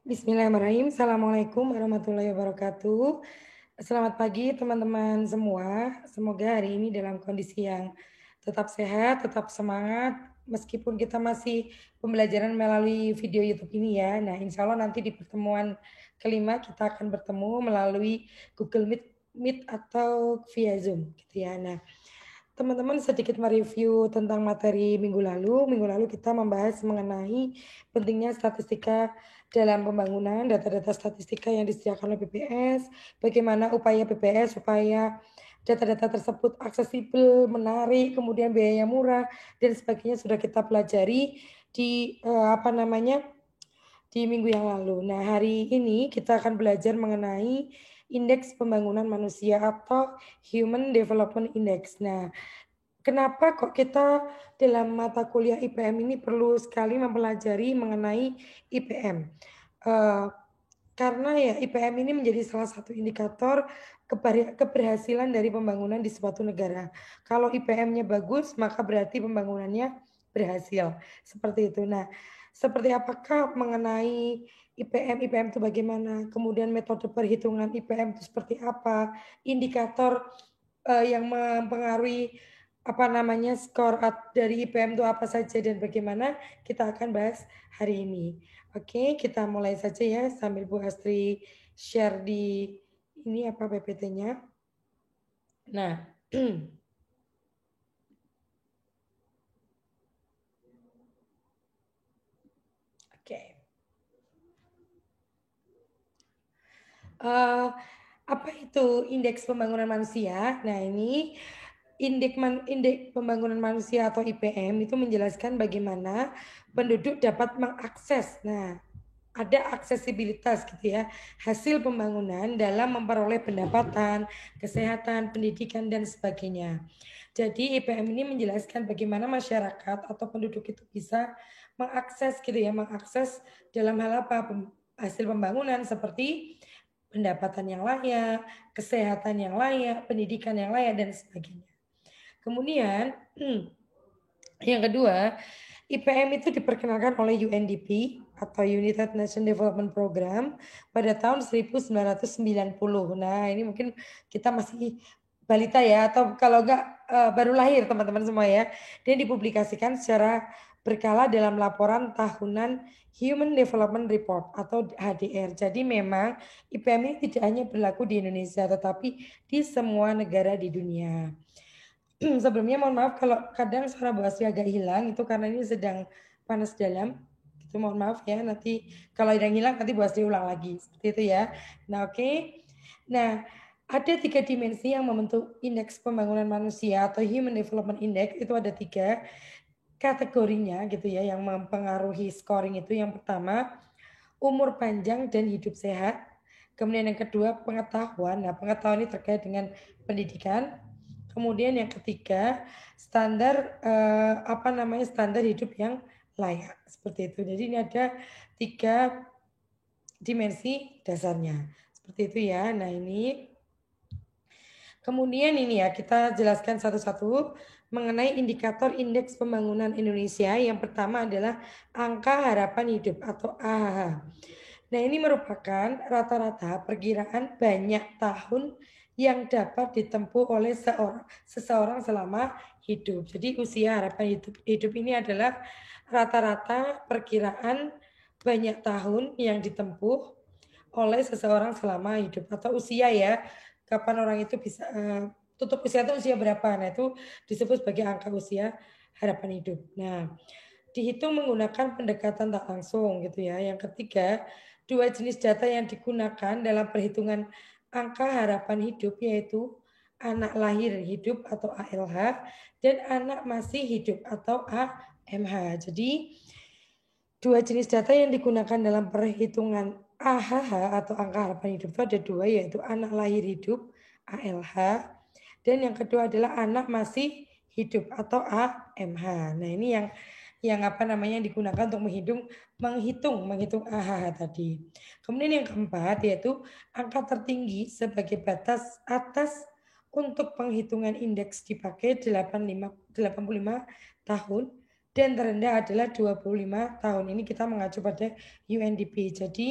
Bismillahirrahmanirrahim. Assalamualaikum warahmatullahi wabarakatuh. Selamat pagi teman-teman semua. Semoga hari ini dalam kondisi yang tetap sehat, tetap semangat, meskipun kita masih pembelajaran melalui video YouTube ini ya. Nah, insya Allah nanti di pertemuan kelima kita akan bertemu melalui Google Meet atau via Zoom gitu ya. Nah, teman-teman sedikit mereview tentang materi minggu lalu. Minggu lalu kita membahas mengenai pentingnya statistika dalam pembangunan, data-data statistika yang disediakan oleh BPS, bagaimana upaya BPS supaya data-data tersebut aksesibel, menarik, kemudian biaya murah dan sebagainya sudah kita pelajari di di minggu yang lalu. Nah, hari ini kita akan belajar mengenai indeks pembangunan manusia atau Human Development Index. Nah, kenapa kok kita dalam mata kuliah IPM ini perlu sekali mempelajari mengenai IPM? Eh, karena ya IPM ini menjadi salah satu indikator keberhasilan dari pembangunan di suatu negara. Kalau IPM-nya bagus, maka berarti pembangunannya berhasil. Seperti itu. Nah, seperti apakah mengenai IPM itu bagaimana? Kemudian metode perhitungan IPM itu seperti apa? Indikator yang mempengaruhi skor dari IPM itu apa saja dan bagaimana kita akan bahas hari ini. Oke, kita mulai saja ya sambil Bu Astri share di ini apa PPT-nya. Nah, oke. Eh, apa itu indeks pembangunan manusia? Nah, ini indeks pembangunan manusia atau IPM itu menjelaskan bagaimana penduduk dapat mengakses. Nah, ada aksesibilitas gitu ya, hasil pembangunan dalam memperoleh pendapatan, kesehatan, pendidikan dan sebagainya. Jadi IPM ini menjelaskan bagaimana masyarakat atau penduduk itu bisa mengakses gitu ya, mengakses dalam hal apa? Hasil pembangunan seperti pendapatan yang layak, kesehatan yang layak, pendidikan yang layak dan sebagainya. Kemudian yang kedua, IPM itu diperkenalkan oleh UNDP atau United Nations Development Program pada tahun 1990. Nah, ini mungkin kita masih balita ya, atau kalau enggak baru lahir teman-teman semua ya. Dan dipublikasikan secara berkala dalam laporan tahunan Human Development Report atau HDR. Jadi memang IPM ini tidak hanya berlaku di Indonesia, tetapi di semua negara di dunia. Sebelumnya mohon maaf kalau kadang suara Bu Asri agak hilang, itu karena ini sedang panas dalam. Itu mohon maaf ya, nanti kalau ada yang hilang nanti Bu Asri ulang lagi. Seperti itu ya. Nah, oke. Nah, ada tiga dimensi yang membentuk indeks pembangunan manusia atau Human Development Index. Itu ada tiga kategorinya gitu ya yang mempengaruhi scoring itu. Yang pertama, umur panjang dan hidup sehat. Kemudian yang kedua, pengetahuan. Nah, pengetahuan ini terkait dengan pendidikan. Kemudian yang ketiga, standar hidup yang layak. Seperti itu. Jadi ini ada tiga dimensi dasarnya. Seperti itu ya. Nah, ini kemudian ini ya kita jelaskan satu-satu mengenai indikator indeks pembangunan Indonesia. Yang pertama adalah angka harapan hidup atau AHH. Nah, ini merupakan rata-rata perkiraan banyak tahun yang dapat ditempuh oleh seseorang selama hidup. Jadi usia harapan hidup ini adalah rata-rata perkiraan banyak tahun yang ditempuh oleh seseorang selama hidup atau usia ya. Kapan orang itu bisa tutup usia itu usia berapa? Nah, itu disebut sebagai angka usia harapan hidup. Nah, dihitung menggunakan pendekatan tak langsung gitu ya. Yang ketiga, dua jenis data yang digunakan dalam perhitungan angka harapan hidup yaitu anak lahir hidup atau ALH dan anak masih hidup atau AMH. Jadi dua jenis data yang digunakan dalam perhitungan AHH atau angka harapan hidup itu ada dua yaitu anak lahir hidup ALH dan yang kedua adalah anak masih hidup atau AMH. Nah, ini yang digunakan untuk menghitung AHH tadi. Kemudian yang keempat yaitu angka tertinggi sebagai batas atas untuk penghitungan indeks dipakai 85 tahun dan terendah adalah 25 tahun. Ini kita mengacu pada UNDP. Jadi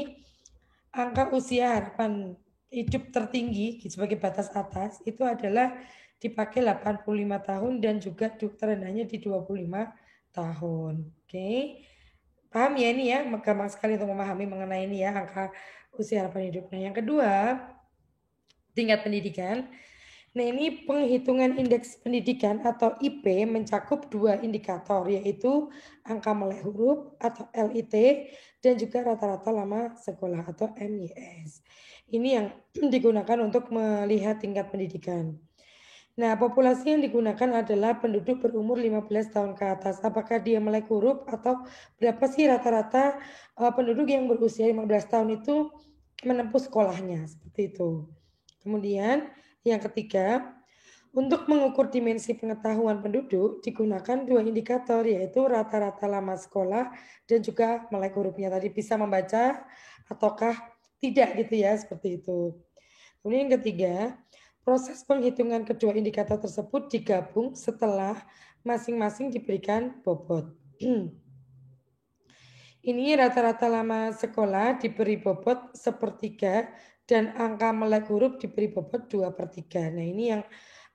angka usia harapan hidup tertinggi sebagai batas atas itu adalah dipakai 85 tahun dan juga terendahnya di 25 tahun. Oke. Paham ya ini ya? Gampang sekali untuk memahami mengenai ini ya angka usia harapan hidup. Nah, yang kedua, tingkat pendidikan. Nah, ini penghitungan indeks pendidikan atau IP mencakup dua indikator, yaitu angka melek huruf atau LIT dan juga rata-rata lama sekolah atau MYS. Ini yang digunakan untuk melihat tingkat pendidikan. Nah, populasi yang digunakan adalah penduduk berumur 15 tahun ke atas. Apakah dia melek huruf atau berapa sih rata-rata penduduk yang berusia 15 tahun itu menempuh sekolahnya, seperti itu. Kemudian yang ketiga, untuk mengukur dimensi pengetahuan penduduk digunakan dua indikator yaitu rata-rata lama sekolah dan juga melek hurufnya tadi bisa membaca ataukah tidak gitu ya seperti itu. Kemudian yang ketiga, proses penghitungan kedua indikator tersebut digabung setelah masing-masing diberikan bobot. Ini rata-rata lama sekolah diberi bobot sepertiga dan angka melek huruf diberi bobot 2/3. Nah ini yang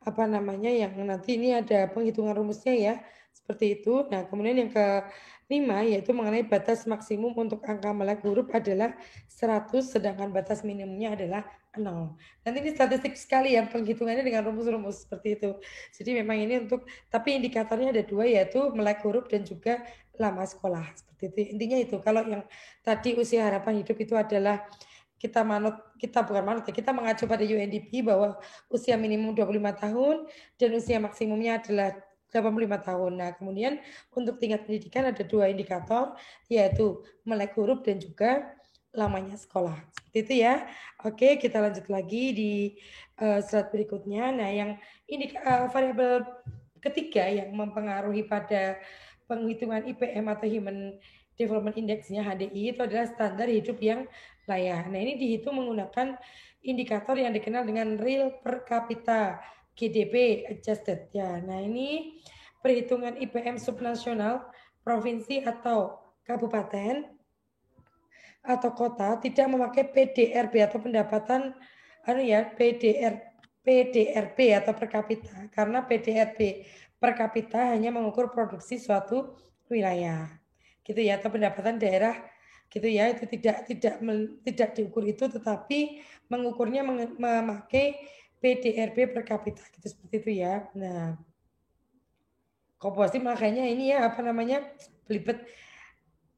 apa namanya yang nanti ini ada penghitungan rumusnya ya seperti itu. Nah kemudian yang kelima yaitu mengenai batas maksimum untuk angka melek huruf adalah 100 sedangkan batas minimumnya adalah 0. Nanti ini statistik sekali ya penghitungannya dengan rumus-rumus seperti itu. Jadi memang ini untuk tapi indikatornya ada dua yaitu melek huruf dan juga lama sekolah seperti itu. Intinya itu kalau yang tadi usia harapan hidup itu adalah kita mengacu pada UNDP bahwa usia minimum 25 tahun dan usia maksimumnya adalah 85 tahun. Nah, kemudian untuk tingkat pendidikan ada dua indikator yaitu melek huruf dan juga lamanya sekolah. Seperti itu ya. Oke, kita lanjut lagi di slide berikutnya. Nah, yang variabel ketiga yang mempengaruhi pada penghitungan IPM atau Human Development Index-nya HDI itu adalah standar hidup yang layak. Nah, ini dihitung menggunakan indikator yang dikenal dengan real per capita GDP adjusted ya. Nah, ini perhitungan IPM subnasional provinsi atau kabupaten atau kota tidak memakai PDRB atau pendapatan PDRB atau per kapita karena PDRB per kapita hanya mengukur produksi suatu wilayah gitu ya atau pendapatan daerah gitu ya itu tidak diukur itu tetapi mengukurnya memakai PDRB per kapita gitu seperti itu ya. Nah, komposisi makanya ini ya apa namanya belibet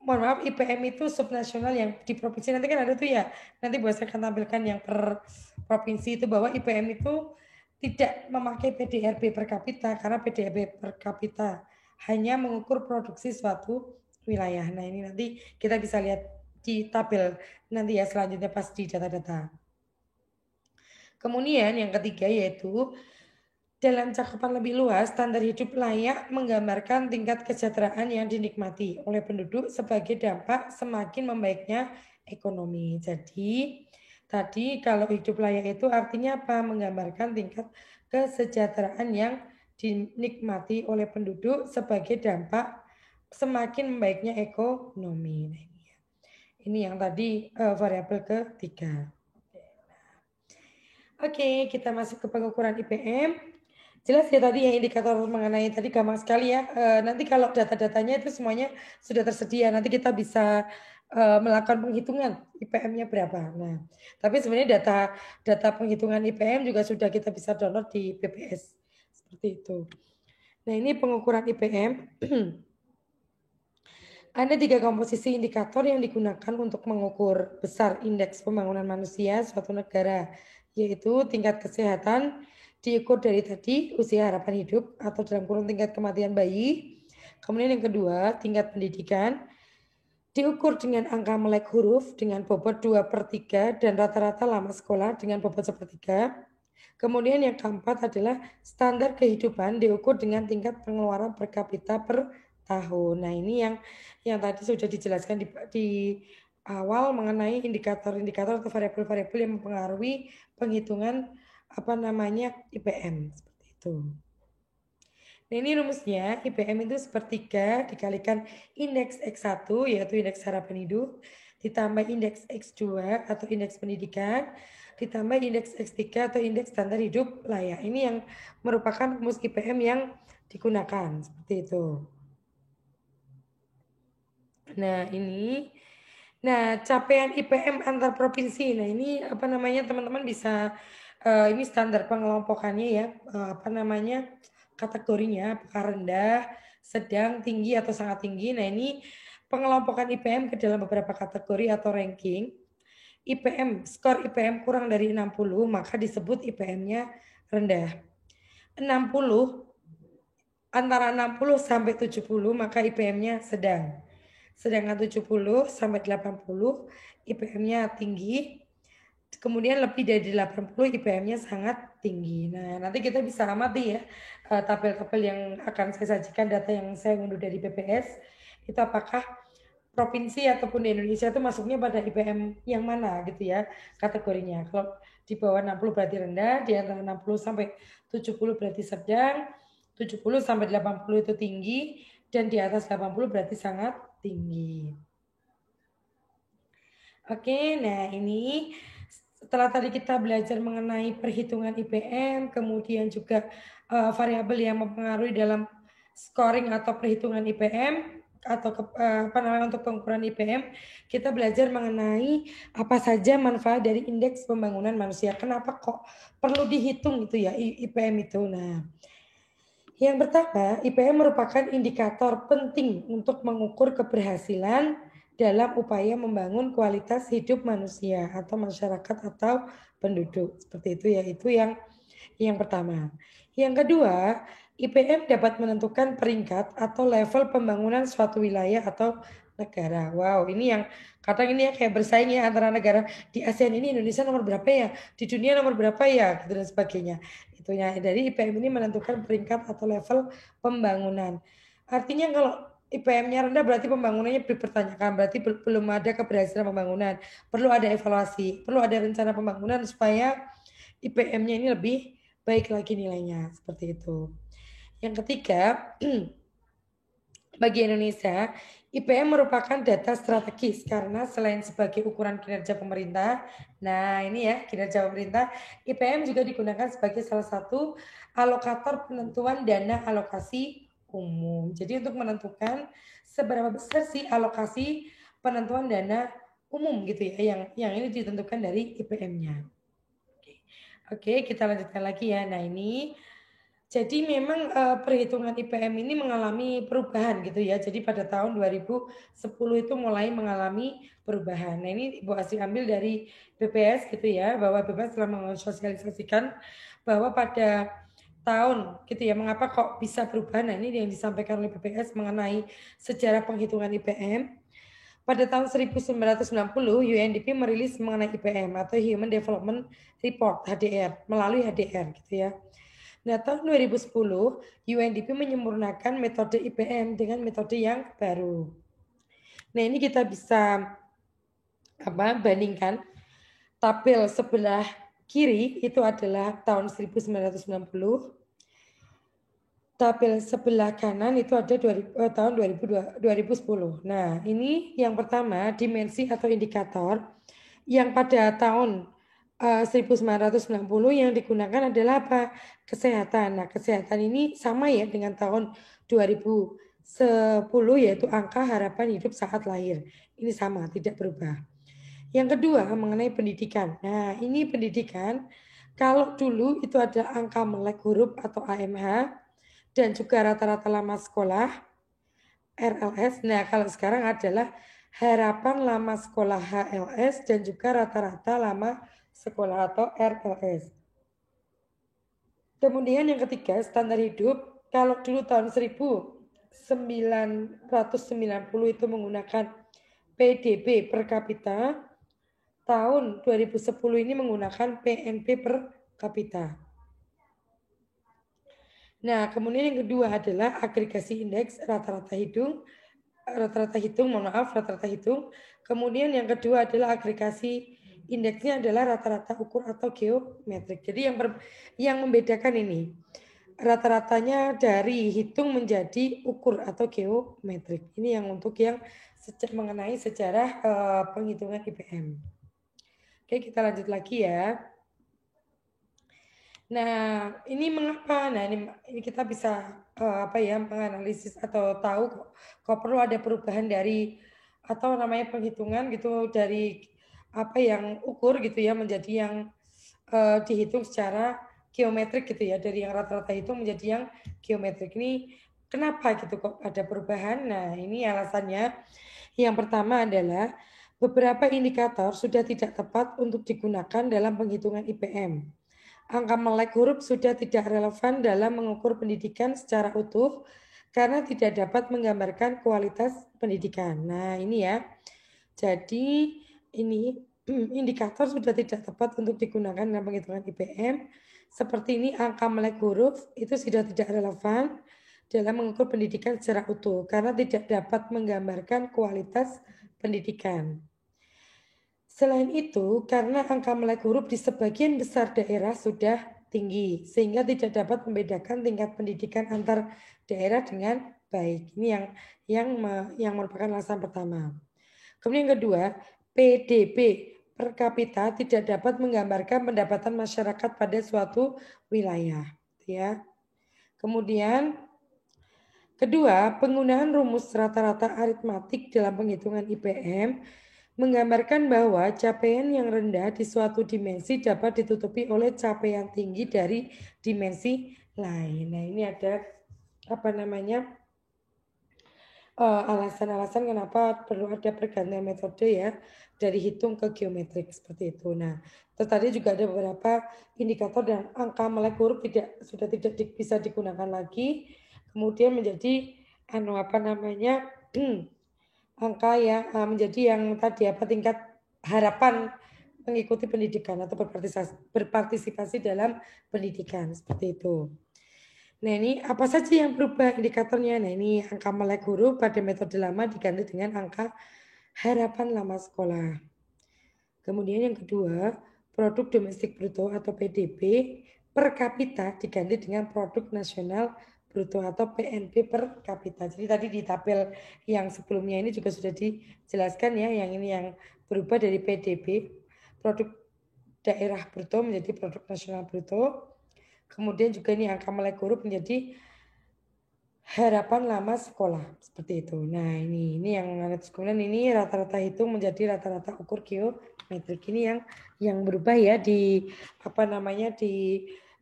mohon maaf IPM itu subnasional yang di provinsi nanti kan ada tuh ya nanti boleh saya akan tampilkan yang per provinsi itu bahwa IPM itu tidak memakai PDRB per kapita karena PDRB per kapita hanya mengukur produksi suatu wilayah. Nah ini nanti kita bisa lihat di tabel nanti ya selanjutnya pas di data-data. Kemudian yang ketiga yaitu dalam cakupan lebih luas, standar hidup layak menggambarkan tingkat kesejahteraan yang dinikmati oleh penduduk sebagai dampak semakin membaiknya ekonomi. Jadi, tadi kalau hidup layak itu artinya apa? Menggambarkan tingkat kesejahteraan yang dinikmati oleh penduduk sebagai dampak semakin membaiknya ekonomi. Nah, ini yang tadi variabel ketiga. Oke, kita masuk ke pengukuran IPM. Jelas ya tadi yang indikator mengenai tadi gampang sekali ya. Nanti kalau data-datanya itu semuanya sudah tersedia. Nanti kita bisa melakukan penghitungan IPM-nya berapa. Nah, tapi sebenarnya data penghitungan IPM juga sudah kita bisa download di BPS seperti itu. Nah, ini pengukuran IPM. Ada 3 komposisi indikator yang digunakan untuk mengukur besar indeks pembangunan manusia suatu negara, yaitu tingkat kesehatan, diukur dari tadi usia harapan hidup atau dalam kurun tingkat kematian bayi. Kemudian yang kedua, tingkat pendidikan, diukur dengan angka melek huruf dengan bobot 2/3 dan rata-rata lama sekolah dengan bobot 1/3. Kemudian yang keempat adalah standar kehidupan diukur dengan tingkat pengeluaran per kapita per tahun. Nah ini yang tadi sudah dijelaskan di awal mengenai indikator-indikator atau variabel-variabel yang mempengaruhi penghitungan apa namanya IPM seperti itu. Nah ini rumusnya, IPM itu sepertiga dikalikan indeks X1 yaitu indeks harapan hidup, ditambah indeks X2 atau indeks pendidikan, ditambah indeks X3 atau indeks standar hidup layak. Ini yang merupakan rumus IPM yang digunakan, seperti itu. Nah ini, nah capaian IPM antar provinsi. Nah ini apa namanya teman-teman bisa, ini standar pengelompokannya ya, apa namanya kategorinya, apakah rendah, sedang, tinggi atau sangat tinggi. Nah ini pengelompokan IPM ke dalam beberapa kategori atau ranking. IPM, skor IPM kurang dari 60 maka disebut IPM-nya rendah. 60 antara 60 sampai 70 maka IPM-nya sedang. Sedangkan 70 sampai 80 IPM-nya tinggi. Kemudian lebih dari 80 IPM-nya sangat tinggi. Nah, nanti kita bisa amati ya tabel-tabel yang akan saya sajikan, data yang saya unduh dari BPS itu apakah provinsi ataupun di Indonesia itu masuknya pada IPM yang mana gitu ya kategorinya. Kalau di bawah 60 berarti rendah, di antara 60 sampai 70 berarti sedang, 70 sampai 80 itu tinggi, dan di atas 80 berarti sangat tinggi. Oke, nah ini setelah tadi kita belajar mengenai perhitungan IPM, kemudian juga variabel yang mempengaruhi dalam scoring atau perhitungan IPM atau apa namanya untuk pengukuran IPM, kita belajar mengenai apa saja manfaat dari indeks pembangunan manusia. Kenapa kok perlu dihitung gitu ya IPM itu? Nah, yang pertama, IPM merupakan indikator penting untuk mengukur keberhasilan dalam upaya membangun kualitas hidup manusia atau masyarakat atau penduduk. Seperti itu ya, itu yang pertama. Yang kedua, IPM dapat menentukan peringkat atau level pembangunan suatu wilayah atau negara. Wow, ini yang kadang ini ya kayak bersaing ya antara negara di ASEAN ini Indonesia nomor berapa ya, di dunia nomor berapa ya, gitu dan sebagainya. Itu ya. Dari IPM ini menentukan peringkat atau level pembangunan. Artinya kalau IPM-nya rendah berarti pembangunannya dipertanyakan, berarti belum ada keberhasilan pembangunan. Perlu ada evaluasi, perlu ada rencana pembangunan supaya IPM-nya ini lebih baik lagi nilainya, seperti itu. Yang ketiga, bagi Indonesia, IPM merupakan data strategis karena selain sebagai ukuran kinerja pemerintah, nah ini ya kinerja pemerintah, IPM juga digunakan sebagai salah satu alokator penentuan dana alokasi umum. Jadi untuk menentukan seberapa besar sih alokasi penentuan dana umum gitu ya, yang ini ditentukan dari IPM-nya. Oke, kita lanjutkan lagi ya. Nah ini jadi memang perhitungan IPM ini mengalami perubahan gitu ya. Jadi pada tahun 2010 itu mulai mengalami perubahan. Nah ini Ibu Asri ambil dari BPS gitu ya, bahwa BPS telah mensosialisasikan bahwa pada tahun gitu ya, mengapa kok bisa perubahan. Nah ini yang disampaikan oleh BPS mengenai sejarah penghitungan IPM. Pada tahun 1990, UNDP merilis mengenai IPM atau Human Development Report HDR melalui HDR gitu ya. Nah, tahun 2010, UNDP menyempurnakan metode IPM dengan metode yang baru. Nah, ini kita bisa bandingkan tabel sebelah kiri itu adalah tahun 1990. Tabel sebelah kanan itu ada tahun 2010. Nah, ini yang pertama dimensi atau indikator yang pada tahun 1990 yang digunakan adalah apa? Kesehatan. Nah, kesehatan ini sama ya dengan tahun 2010 yaitu angka harapan hidup saat lahir. Ini sama, tidak berubah. Yang kedua mengenai pendidikan. Nah, ini pendidikan kalau dulu itu ada angka melek huruf atau AMH dan juga rata-rata lama sekolah RLS. Nah, kalau sekarang adalah harapan lama sekolah HLS dan juga rata-rata lama sekolah atau RLS. Kemudian yang ketiga, standar hidup. Kalau dulu tahun 1990 itu menggunakan PDB per kapita, tahun 2010 ini menggunakan PNP per kapita. Nah, kemudian yang kedua adalah agregasi indeks rata-rata hitung, rata-rata hitung. Kemudian yang kedua adalah agregasi indeksnya adalah rata-rata ukur atau geometrik. Jadi yang membedakan ini rata-ratanya dari hitung menjadi ukur atau geometrik. Ini yang untuk yang mengenai sejarah penghitungan IPM. Oke, kita lanjut lagi ya. Nah, ini mengapa? Nah, ini kita bisa menganalisis atau tahu kok perlu ada perubahan dari atau namanya penghitungan gitu dari apa yang ukur gitu ya menjadi yang dihitung secara geometrik gitu ya, dari yang rata-rata itu menjadi yang geometrik. Ini kenapa gitu kok ada perubahan? Nah, ini alasannya. Yang pertama adalah beberapa indikator sudah tidak tepat untuk digunakan dalam penghitungan IPM. Angka melek huruf sudah tidak relevan dalam mengukur pendidikan secara utuh karena tidak dapat menggambarkan kualitas pendidikan. Nah, ini ya. Jadi, ini indikator sudah tidak tepat untuk digunakan dalam penghitungan IPM. Seperti ini angka melek huruf itu sudah tidak relevan dalam mengukur pendidikan secara utuh karena tidak dapat menggambarkan kualitas pendidikan. Selain itu, karena angka melek huruf di sebagian besar daerah sudah tinggi, sehingga tidak dapat membedakan tingkat pendidikan antar daerah dengan baik. Ini yang merupakan alasan pertama. Kemudian yang kedua, PDB per kapita tidak dapat menggambarkan pendapatan masyarakat pada suatu wilayah. Ya. Kemudian kedua, penggunaan rumus rata-rata aritmatik dalam penghitungan IPM menggambarkan bahwa capaian yang rendah di suatu dimensi dapat ditutupi oleh capaian tinggi dari dimensi lain. Nah, ini ada alasan-alasan kenapa perlu ada pergantian metode ya dari hitung ke geometrik seperti itu. Nah, terus tadi juga ada beberapa indikator dan angka melek huruf sudah tidak bisa digunakan lagi, kemudian menjadi angka yang menjadi yang tadi tingkat harapan mengikuti pendidikan atau berpartisipasi dalam pendidikan seperti itu. Nah, ini apa saja yang berubah indikatornya? Nah, ini angka melek huruf pada metode lama diganti dengan angka harapan lama sekolah. Kemudian yang kedua, produk domestik bruto atau PDB per kapita diganti dengan produk nasional bruto atau PNB per kapita. Jadi tadi di tabel yang sebelumnya ini juga sudah dijelaskan ya, yang ini yang berubah dari PDB produk daerah bruto menjadi produk nasional bruto. Kemudian juga ini angka melek huruf menjadi harapan lama sekolah seperti itu. Nah, ini yang kemudian ini rata-rata hitung menjadi rata-rata ukur geometrik. Ini yang berubah ya di di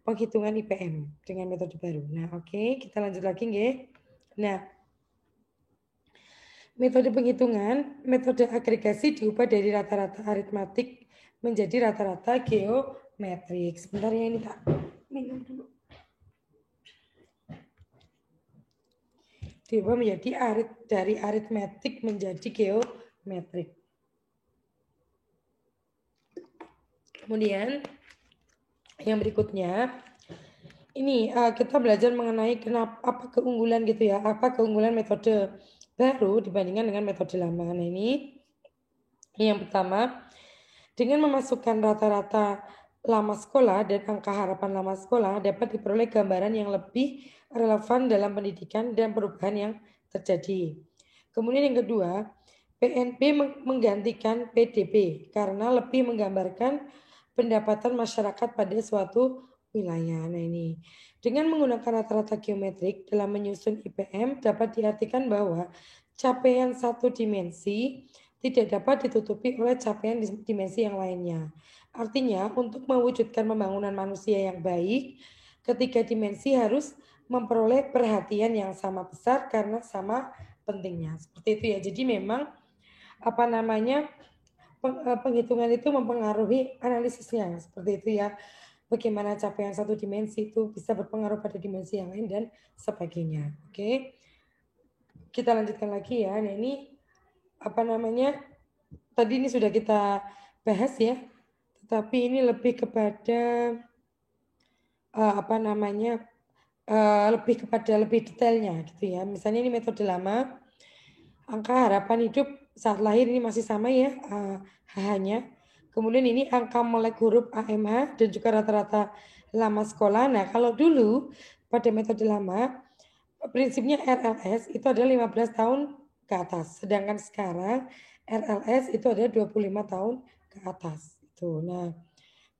penghitungan IPM dengan metode baru. Nah, oke, kita lanjut lagi nggih. Nah, metode penghitungan, metode agregasi diubah dari rata-rata aritmatik menjadi rata-rata geometrik. Sebentar ya, ini tak minum dulu. Diubah menjadi dari aritmetik menjadi geometrik. Kemudian yang berikutnya ini kita belajar mengenai apa keunggulan gitu ya, apa keunggulan metode baru dibandingkan dengan metode lama. Nah, ini yang pertama, dengan memasukkan rata-rata lama sekolah dan angka harapan lama sekolah dapat diperoleh gambaran yang lebih relevan dalam pendidikan dan perubahan yang terjadi. Kemudian yang kedua, PNB menggantikan PDB karena lebih menggambarkan pendapatan masyarakat pada suatu wilayah. Nah, ini dengan menggunakan rata-rata geometrik dalam menyusun IPM dapat diartikan bahwa capaian satu dimensi tidak dapat ditutupi oleh capaian dimensi yang lainnya. Artinya, untuk mewujudkan pembangunan manusia yang baik, ketiga dimensi harus memperoleh perhatian yang sama besar karena sama pentingnya. Seperti itu ya. Jadi memang penghitungan itu mempengaruhi analisisnya. Seperti itu ya. Bagaimana capaian satu dimensi itu bisa berpengaruh pada dimensi yang lain dan sebagainya. Oke. Kita lanjutkan lagi ya. Nah, ini tadi ini sudah kita bahas ya, tetapi ini lebih kepada lebih detailnya gitu ya. Misalnya ini metode lama, angka harapan hidup saat lahir ini masih sama ya, HH-nya. Kemudian ini angka melek huruf AMH dan juga rata-rata lama sekolah. Nah, kalau dulu pada metode lama, prinsipnya RLS itu adalah 15 tahun ke atas. Sedangkan sekarang RLS itu adalah 25 tahun ke atas. Itu. Nah,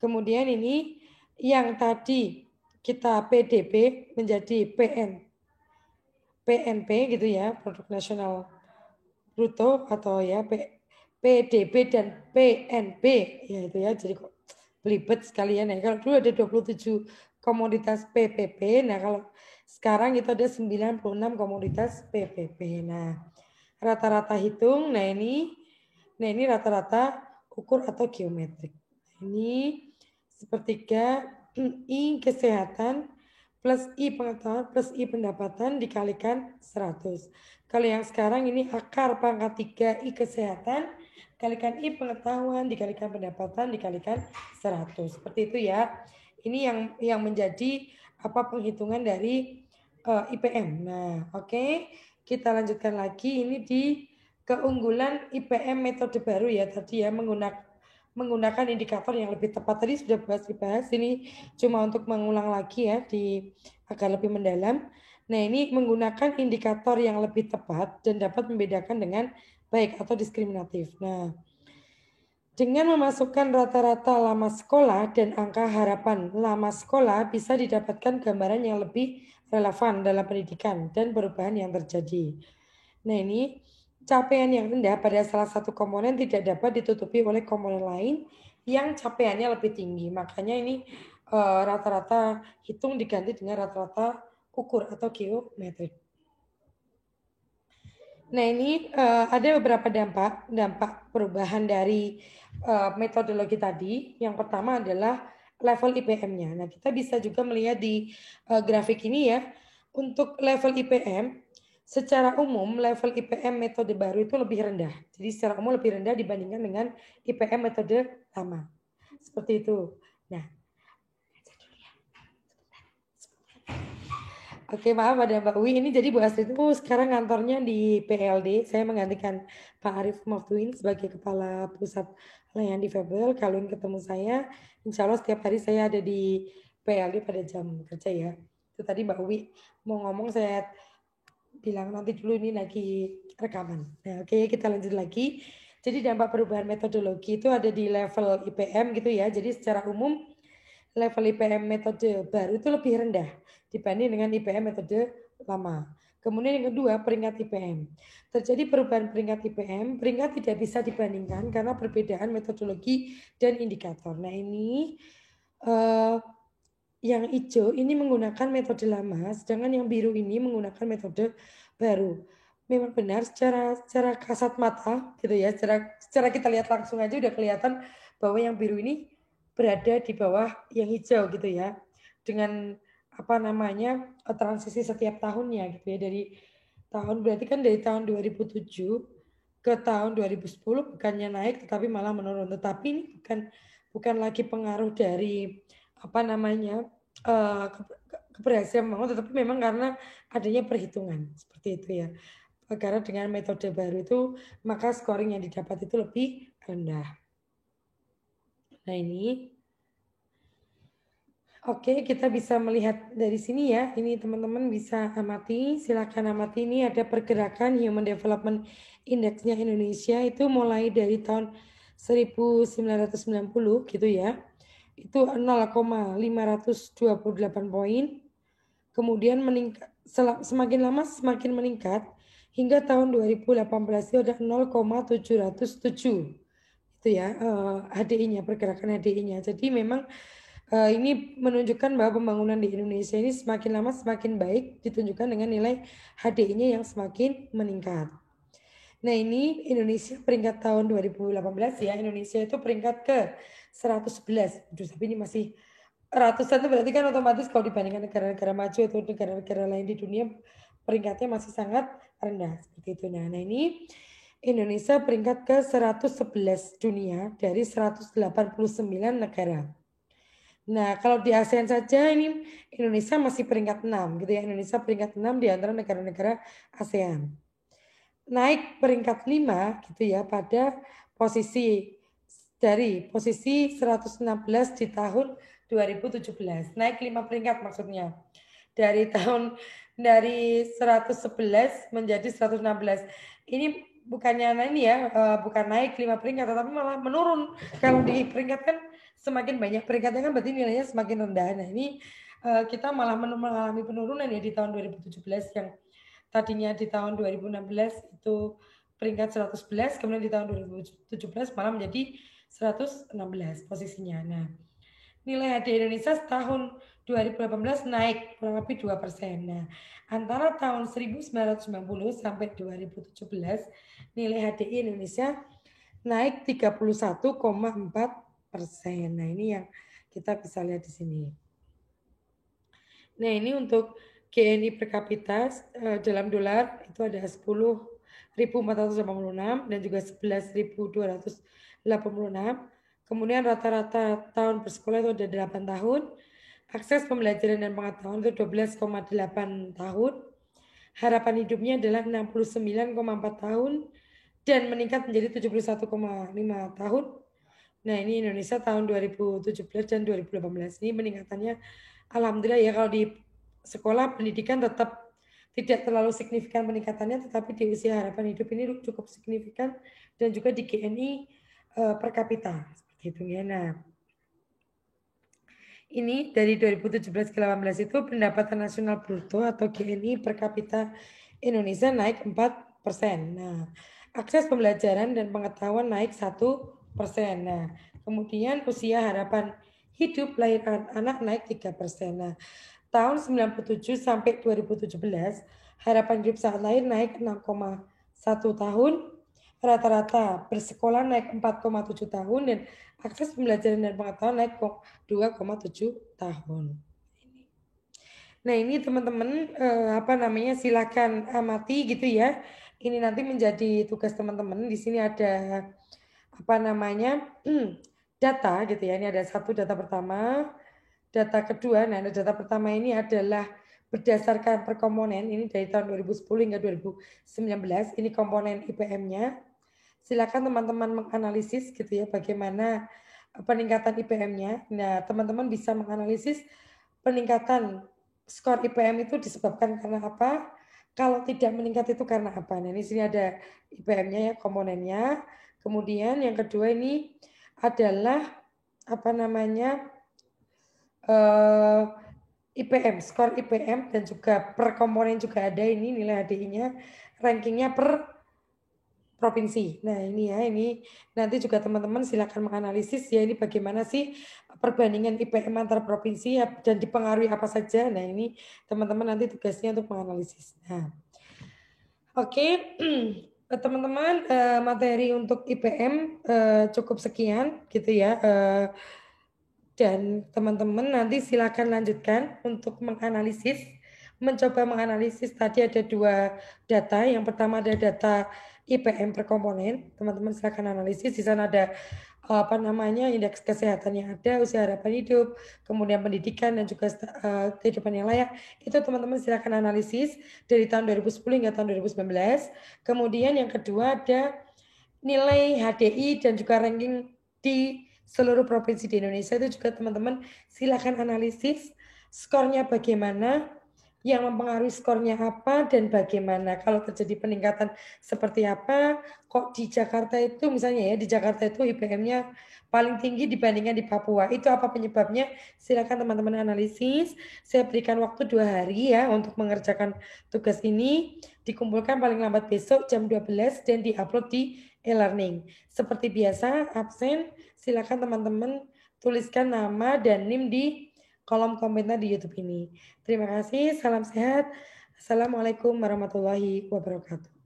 kemudian ini yang tadi kita PDB menjadi PNP gitu ya, Produk Nasional Bruto atau ya PDB dan PNB ya itu ya, jadi kok belibet sekalian ya. Kalau dulu ada 27 komoditas PPP, nah kalau sekarang itu ada 96 komoditas PPP. Nah, rata-rata hitung, nah ini rata-rata ukur atau geometrik. Ini sepertiga I kesehatan plus I pengetahuan plus I pendapatan dikalikan 100. Kalau yang sekarang ini akar pangkat 3 I kesehatan dikalikan I pengetahuan dikalikan pendapatan dikalikan 100. Seperti itu ya. Ini yang menjadi apa penghitungan dari IPM. Nah, oke. Kita lanjutkan lagi ini di keunggulan IPM metode baru ya tadi ya menggunakan indikator yang lebih tepat. Tadi sudah dibahas, ini cuma untuk mengulang lagi ya agar lebih mendalam. Nah, ini menggunakan indikator yang lebih tepat dan dapat membedakan dengan baik atau diskriminatif. Nah, dengan memasukkan rata-rata lama sekolah dan angka harapan lama sekolah bisa didapatkan gambaran yang lebih relevan dalam pendidikan dan perubahan yang terjadi. Nah, ini capaian yang rendah pada salah satu komponen tidak dapat ditutupi oleh komponen lain yang capaiannya lebih tinggi. Makanya ini rata-rata hitung diganti dengan rata-rata ukur atau geometrik. Nah, ini ada beberapa dampak perubahan dari metodologi tadi. Yang pertama adalah level IPM-nya. Nah, kita bisa juga melihat di grafik ini ya. Untuk level IPM, secara umum level IPM metode baru itu lebih rendah. Jadi secara umum lebih rendah dibandingkan dengan IPM metode lama. Seperti itu. Nah, oke, maaf ada Mbak Wi. Ini jadi Bu Astrid itu sekarang kantornya di PLD. Saya menggantikan Pak Arif Moftuin sebagai Kepala Pusat Layanan Difabel. Kalau ingin ketemu saya, insya Allah setiap hari saya ada di PLD pada jam kerja ya. Itu tadi Mbak Wi mau ngomong, saya bilang nanti dulu ini lagi rekaman. Nah, oke, kita lanjut lagi. Jadi dampak perubahan metodologi itu ada di level IPM gitu ya. Jadi secara umum level IPM metode baru itu lebih rendah dibanding dengan IPM metode lama. Kemudian yang kedua, peringkat IPM. Terjadi perubahan peringkat IPM, peringkat tidak bisa dibandingkan karena perbedaan metodologi dan indikator. Nah, ini yang hijau ini menggunakan metode lama, sedangkan yang biru ini menggunakan metode baru. Memang benar secara kasat mata gitu ya, secara kita lihat langsung aja udah kelihatan bahwa yang biru ini berada di bawah yang hijau gitu ya. Dengan apa namanya transisi setiap tahunnya gitu ya, berarti kan dari tahun 2007 ke tahun 2010 bukannya naik tetapi malah menurun. Tetapi ini bukan lagi pengaruh dari apa namanya keberhasilan bangun, tetapi memang karena adanya perhitungan seperti itu ya. Karena dengan metode baru itu maka scoring yang didapat itu lebih rendah. Nah, ini oke, kita bisa melihat dari sini ya. Ini teman-teman bisa amati, silakan amati. Ini ada pergerakan Human Development Index-nya Indonesia itu mulai dari tahun 1990 gitu ya. Itu 0,528 poin. Kemudian meningkat semakin lama semakin meningkat hingga tahun 2018 itu ada 0,707. Itu ya HDI-nya, pergerakan HDI-nya. Jadi memang ini menunjukkan bahwa pembangunan di Indonesia ini semakin lama semakin baik, ditunjukkan dengan nilai HDI-nya yang semakin meningkat. Nah, ini Indonesia peringkat tahun 2018 ya. Indonesia itu peringkat ke 111. Aduh, tapi ini masih ratusan, itu berarti kan otomatis kalau dibandingkan negara-negara maju atau negara-negara lain di dunia peringkatnya masih sangat rendah seperti itu. Nah, ini Indonesia peringkat ke 111 dunia dari 189 negara. Nah, kalau di ASEAN saja ini Indonesia masih peringkat 6 gitu ya. Indonesia peringkat 6 di antara negara-negara ASEAN. Naik peringkat 5 gitu ya pada dari posisi 116 di tahun 2017. Naik 5 peringkat maksudnya. dari 111 menjadi 116. Ini bukannya ini ya, bukan naik 5 peringkat, tetapi malah menurun. Kalau di peringkat kan semakin banyak peringkatnya kan berarti nilainya semakin rendah. Nah ini kita malah mengalami penurunan ya di tahun 2017 yang tadinya di tahun 2016 itu peringkat 111, kemudian di tahun 2017 malah menjadi 116 posisinya. Nah, nilai HDI Indonesia setahun 2018 naik kurang lebih 2%. Nah, antara tahun 1990 sampai 2017 nilai HDI Indonesia naik 31,4%. Nah, ini yang kita bisa lihat di sini. Nah, ini untuk GNI per kapita dalam dolar itu ada 10.486 dan juga 11.286. Kemudian rata-rata tahun bersekolah itu ada 8 tahun. Akses pembelajaran dan pengetahuan itu 12,8 tahun. Harapan hidupnya adalah 69,4 tahun dan meningkat menjadi 71,5 tahun. Nah, ini Indonesia tahun 2017 dan 2018. Ini peningkatannya alhamdulillah ya, kalau di sekolah pendidikan tetap tidak terlalu signifikan peningkatannya, tetapi di usia harapan hidup ini cukup signifikan dan juga di GNI per kapita seperti itu ya. Nah, ini dari 2017 ke 2018 itu pendapatan nasional bruto atau GNI per kapita Indonesia naik 4%. Nah, akses pembelajaran dan pengetahuan naik 1%. Nah, kemudian usia harapan hidup lahir anak naik 3%. Nah, tahun 97 sampai 2017 harapan hidup saat lahir naik 6,1 tahun, rata-rata bersekolah naik 4,7 tahun dan akses pembelajaran dan pengetahuan naik 2,7 tahun. Nah, ini teman-teman silakan amati gitu ya. Ini nanti menjadi tugas teman-teman. Di sini ada data gitu ya. Ini ada satu data pertama, data kedua. Nah, data pertama ini adalah berdasarkan per komponen. Ini dari tahun 2010 hingga 2019. Ini komponen IPM-nya. Silakan teman-teman menganalisis gitu ya bagaimana peningkatan IPM-nya. Nah, teman-teman bisa menganalisis peningkatan skor IPM itu disebabkan karena apa? Kalau tidak meningkat itu karena apa? Nah, di sini ada IPM-nya ya, komponennya. Kemudian yang kedua ini adalah IPM, skor IPM dan juga per komponen juga ada ini nilai HDI-nya, rankingnya per provinsi. Nah, ini ya, ini nanti juga teman-teman silakan menganalisis ya ini bagaimana sih perbandingan IPM antar provinsi ya, dan dipengaruhi apa saja. Nah, ini teman-teman nanti tugasnya untuk menganalisis. Nah, oke, teman-teman materi untuk IPM cukup sekian gitu ya. Dan teman-teman nanti silakan lanjutkan untuk mencoba menganalisis tadi ada dua data. Yang pertama ada data IPM per komponen. Teman-teman silakan analisis. Di sana ada indeks kesehatan yang ada, usia harapan hidup, kemudian pendidikan dan juga kehidupan yang layak. Itu teman-teman silakan analisis dari tahun 2010 hingga tahun 2019. Kemudian yang kedua ada nilai HDI dan juga ranking di seluruh provinsi di Indonesia. Itu juga teman-teman silakan analisis skornya bagaimana, yang mempengaruhi skornya apa dan bagaimana. Kalau terjadi peningkatan seperti apa, kok di Jakarta itu misalnya ya, di Jakarta itu IPM-nya paling tinggi dibandingkan di Papua. Itu apa penyebabnya? Silakan teman-teman analisis. Saya berikan waktu 2 hari ya untuk mengerjakan tugas ini. Dikumpulkan paling lambat besok jam 12 dan diupload di e-learning. Seperti biasa, absen, silakan teman-teman tuliskan nama dan NIM di kolom komentar di YouTube ini. Terima kasih, salam sehat. Assalamualaikum warahmatullahi wabarakatuh.